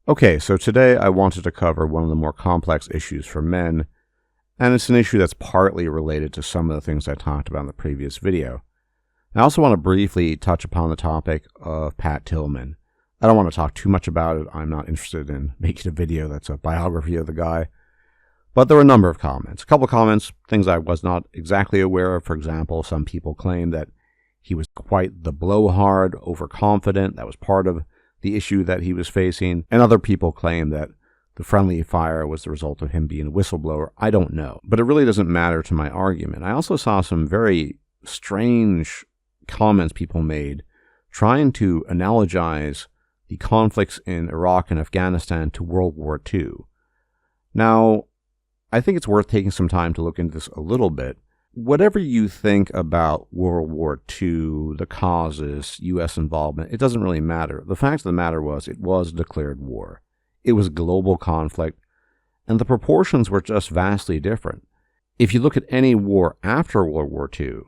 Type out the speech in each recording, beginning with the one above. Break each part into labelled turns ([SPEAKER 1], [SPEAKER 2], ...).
[SPEAKER 1] Okay, so today I wanted to cover one of the more complex issues for men, and it's an issue that's partly related to some of the things I talked about in the previous video. I also want to briefly touch upon the topic of Pat Tillman. I don't want to talk too much about it. I'm not interested in making a video that's a biography of the guy. But there were a number of comments. A couple of comments, things I was not exactly aware of. For example, some people claim that he was quite the blowhard, overconfident. That was part of the issue that he was facing. And other people claim that the friendly fire was the result of him being a whistleblower. I don't know. But it really doesn't matter to my argument. I also saw some very strange comments people made trying to analogize the conflicts in Iraq and Afghanistan to World War II. Now, I think it's worth taking some time to look into this a little bit. Whatever you think about World War II, the causes, U.S. involvement, it doesn't really matter. The fact of the matter was it was a declared war. It was global conflict, and the proportions were just vastly different. If you look at any war after World War II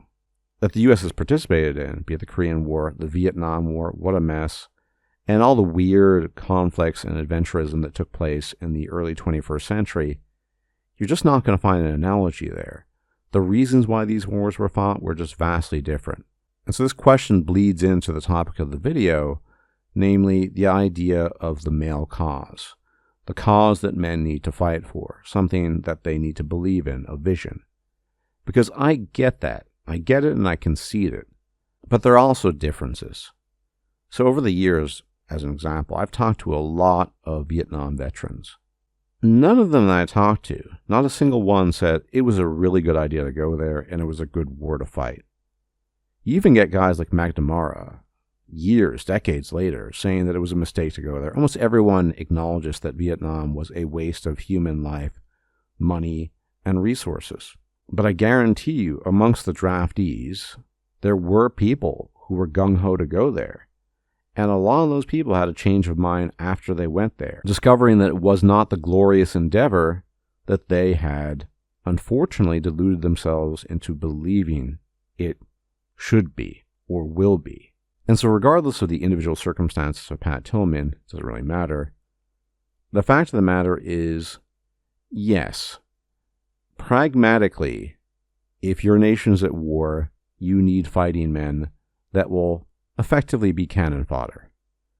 [SPEAKER 1] that the U.S. has participated in, be it the Korean War, the Vietnam War, what a mess, and all the weird conflicts and adventurism that took place in the early 21st century, you're just not going to find an analogy there. The reasons why these wars were fought were just vastly different. And so this question bleeds into the topic of the video, namely the idea of the male cause, the cause that men need to fight for, something that they need to believe in, a vision. Because I get that. I get it and I concede it. But there are also differences. So over the years, as an example, I've talked to a lot of Vietnam veterans. None of them that I talked to, not a single one, said it was a really good idea to go there and it was a good war to fight. You even get guys like McNamara, years, decades later, saying that it was a mistake to go there. Almost everyone acknowledges that Vietnam was a waste of human life, money, and resources. But I guarantee you, amongst the draftees, there were people who were gung-ho to go there. And a lot of those people had a change of mind after they went there, discovering that it was not the glorious endeavor that they had, unfortunately, deluded themselves into believing it should be or will be. And so regardless of the individual circumstances of Pat Tillman, it doesn't really matter. The fact of the matter is, yes, pragmatically, if your nation's at war, you need fighting men that will effectively be cannon fodder.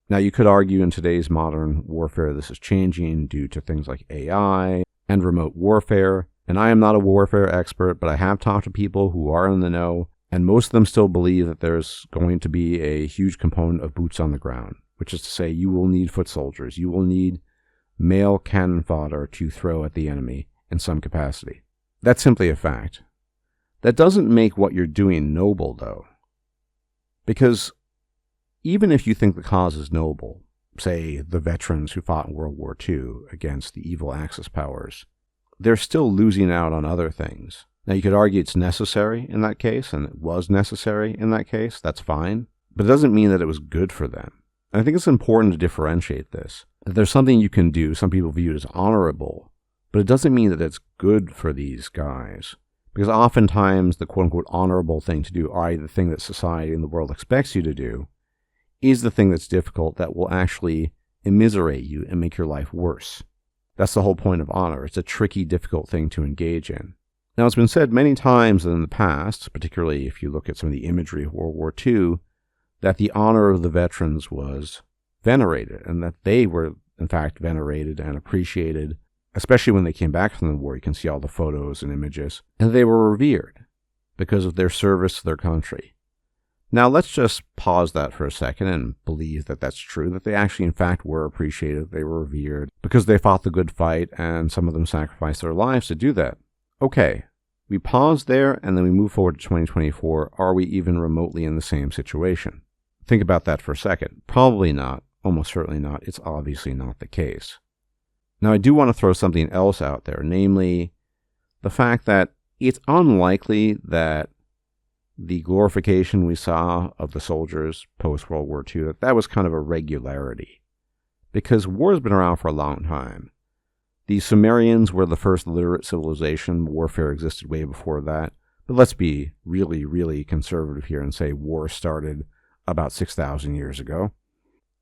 [SPEAKER 1] Now, you could argue in today's modern warfare this is changing due to things like AI and remote warfare, and I am not a warfare expert, but I have talked to people who are in the know, and most of them still believe that there's going to be a huge component of boots on the ground, which is to say you will need foot soldiers, you will need male cannon fodder to throw at the enemy in some capacity. That's simply a fact. That doesn't make what you're doing noble, though, because even if you think the cause is noble, say the veterans who fought in World War II against the evil Axis powers, they're still losing out on other things. Now, you could argue it's necessary in that case, and it was necessary in that case. That's fine. But it doesn't mean that it was good for them. And I think it's important to differentiate this. That there's something you can do, some people view it as honorable, but it doesn't mean that it's good for these guys. Because oftentimes the quote-unquote honorable thing to do, i.e. the thing that society and the world expects you to do, is the thing that's difficult that will actually immiserate you and make your life worse. That's the whole point of honor. It's a tricky, difficult thing to engage in. Now, it's been said many times in the past, particularly if you look at some of the imagery of World War II, that the honor of the veterans was venerated, and that they were, in fact, venerated and appreciated, especially when they came back from the war. You can see all the photos and images, and they were revered because of their service to their country. Now, let's just pause that for a second and believe that that's true, that they actually, in fact, were appreciated, they were revered, because they fought the good fight, and some of them sacrificed their lives to do that. Okay, we pause there, and then we move forward to 2024. Are we even remotely in the same situation? Think about that for a second. Probably not. Almost certainly not. It's obviously not the case. Now, I do want to throw something else out there, namely the fact that it's unlikely that the glorification we saw of the soldiers post-World War II, that was kind of a regularity. Because war has been around for a long time. The Sumerians were the first literate civilization. Warfare existed way before that. But let's be really, really conservative here and say war started about 6,000 years ago.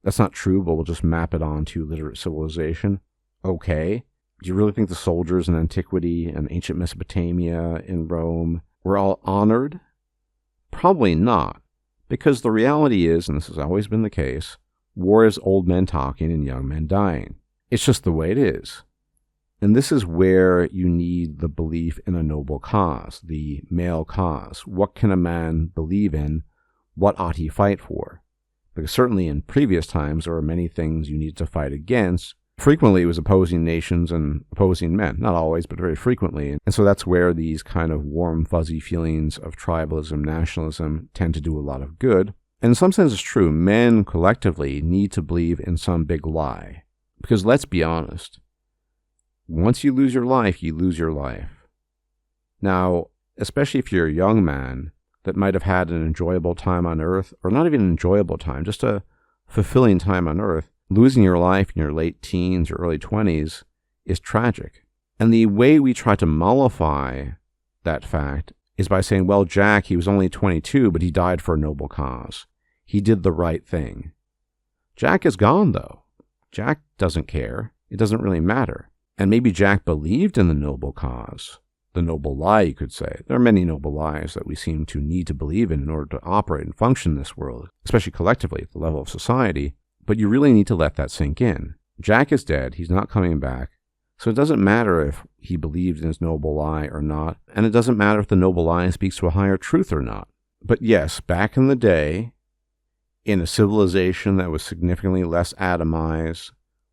[SPEAKER 1] That's not true, but we'll just map it onto literate civilization. Okay. Do you really think the soldiers in antiquity and ancient Mesopotamia in Rome were all honored? Probably not. Because the reality is, and this has always been the case, war is old men talking and young men dying. It's just the way it is. And this is where you need the belief in a noble cause, the male cause. What can a man believe in? What ought he fight for? Because certainly in previous times, there were many things you needed to fight against. Frequently, it was opposing nations and opposing men. Not always, but very frequently. And so that's where these kind of warm, fuzzy feelings of tribalism, nationalism tend to do a lot of good. And in some sense, it's true. Men collectively need to believe in some big lie. Because let's be honest, once you lose your life, you lose your life. Now, especially if you're a young man that might have had an enjoyable time on Earth, or not even an enjoyable time, just a fulfilling time on Earth, losing your life in your late teens or early 20s is tragic. And the way we try to mollify that fact is by saying, well, Jack, he was only 22, but he died for a noble cause. He did the right thing. Jack is gone, though. Jack doesn't care. It doesn't really matter. And maybe Jack believed in the noble cause, the noble lie, you could say. There are many noble lies that we seem to need to believe in order to operate and function in this world, especially collectively at the level of society. But you really need to let that sink in. Jack is dead. He's not coming back. So it doesn't matter if he believed in his noble lie or not. And it doesn't matter if the noble lie speaks to a higher truth or not. But yes, back in the day, in a civilization that was significantly less atomized,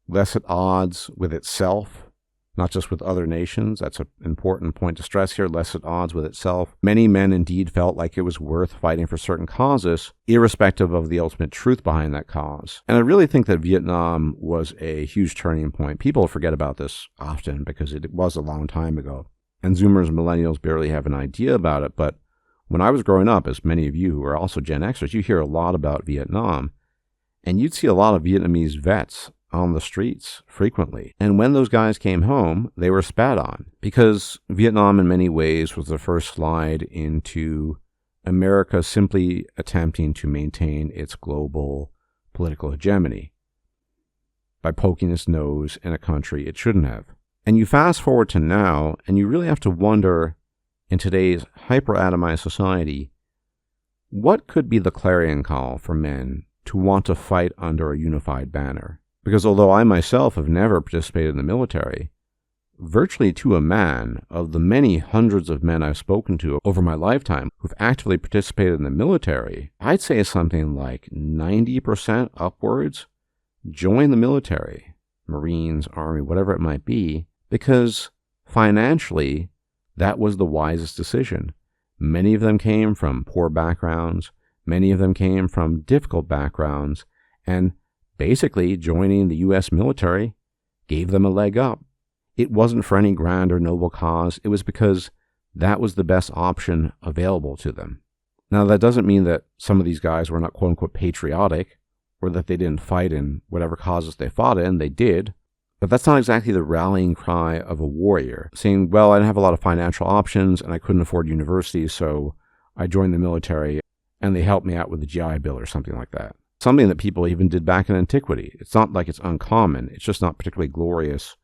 [SPEAKER 1] less at odds with itself, not just with other nations. That's an important point to stress here, less at odds with itself. Many men indeed felt like it was worth fighting for certain causes, irrespective of the ultimate truth behind that cause. And I really think that Vietnam was a huge turning point. People forget about this often because it was a long time ago. And Zoomers and Millennials barely have an idea about it. But when I was growing up, as many of you who are also Gen Xers, you hear a lot about Vietnam. And you'd see a lot of Vietnamese vets on the streets frequently. And when those guys came home, they were spat on because Vietnam in many ways was the first slide into America simply attempting to maintain its global political hegemony by poking its nose in a country it shouldn't have. And you fast forward to now, and you really have to wonder, in today's hyper-atomized society, what could be the clarion call for men to want to fight under a unified banner? Because although I myself have never participated in the military, virtually to a man, of the many hundreds of men I've spoken to over my lifetime who've actively participated in the military, I'd say something like 90% upwards join the military, Marines, Army, whatever it might be, because financially, that was the wisest decision. Many of them came from poor backgrounds, many of them came from difficult backgrounds, and basically, joining the U.S. military gave them a leg up. It wasn't for any grand or noble cause. It was because that was the best option available to them. Now, that doesn't mean that some of these guys were not quote-unquote patriotic or that they didn't fight in whatever causes they fought in. They did. But that's not exactly the rallying cry of a warrior, saying, well, I didn't have a lot of financial options and I couldn't afford university, so I joined the military and they helped me out with the GI Bill or something like that. Something that people even did back in antiquity. It's not like it's uncommon. It's just not particularly glorious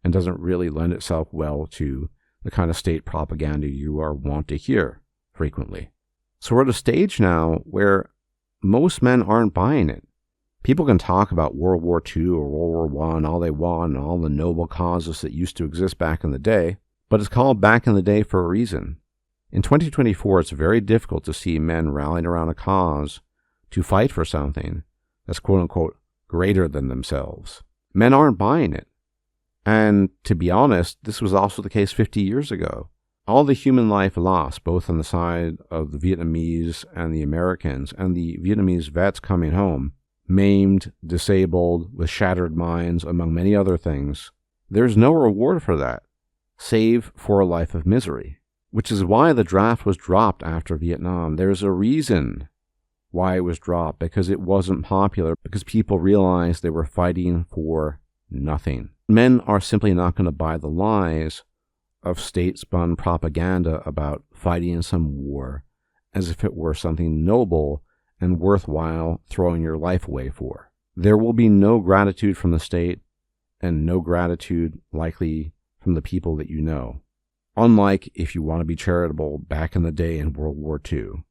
[SPEAKER 1] and doesn't really lend itself well to the kind of state propaganda you are wont to hear frequently. So we're at a stage now where most men aren't buying it. People can talk about World War II or World War I all they want and all the noble causes that used to exist back in the day, but it's called back in the day for a reason. In 2024, it's very difficult to see men rallying around a cause to fight for something that's quote-unquote greater than themselves. Men aren't buying it. And to be honest, this was also the case 50 years ago. All the human life lost, both on the side of the Vietnamese and the Americans, and the Vietnamese vets coming home, maimed, disabled, with shattered minds, among many other things, there's no reward for that, save for a life of misery. Which is why the draft was dropped after Vietnam. There's a reason why it was dropped, because it wasn't popular, because people realized they were fighting for nothing. Men are simply not going to buy the lies of state-spun propaganda about fighting in some war as if it were something noble and worthwhile throwing your life away for. there will be no gratitude from the state and no gratitude likely from the people that you know. Unlike, if you want to be charitable, back in the day in World War II,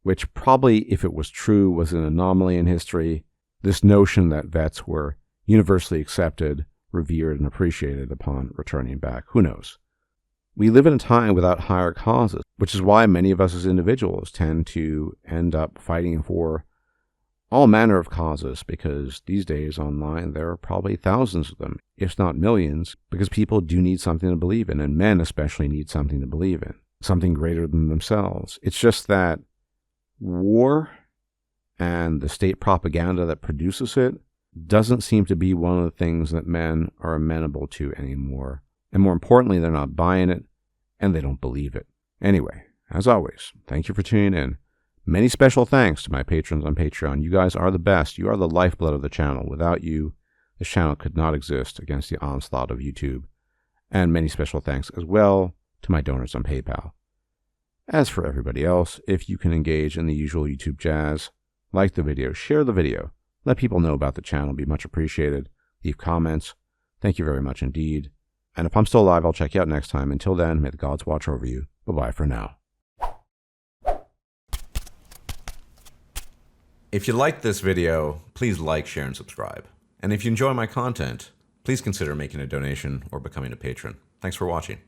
[SPEAKER 1] which probably, if it was true, was an anomaly in history, this notion that vets were universally accepted, revered, and appreciated upon returning back. Who knows? We live in a time without higher causes, which is why many of us as individuals tend to end up fighting for all manner of causes, because these days online there are probably thousands of them, if not millions, because people do need something to believe in, and men especially need something to believe in, something greater than themselves. It's just that war and the state propaganda that produces it doesn't seem to be one of the things that men are amenable to anymore. And more importantly, they're not buying it, and they don't believe it. Anyway, as always, thank you for tuning in. Many special thanks to my patrons on Patreon. You guys are the best. You are the lifeblood of the channel. Without you, this channel could not exist against the onslaught of YouTube. And many special thanks as well to my donors on PayPal. As for everybody else, if you can engage in the usual YouTube jazz, like the video, share the video, let people know about the channel, be much appreciated. Leave comments. Thank you very much indeed. And if I'm still alive, I'll check you out next time. Until then, may the gods watch over you. Bye-bye for now.
[SPEAKER 2] If you liked this video, please like, share, and subscribe. And if you enjoy my content, please consider making a donation or becoming a patron. Thanks for watching.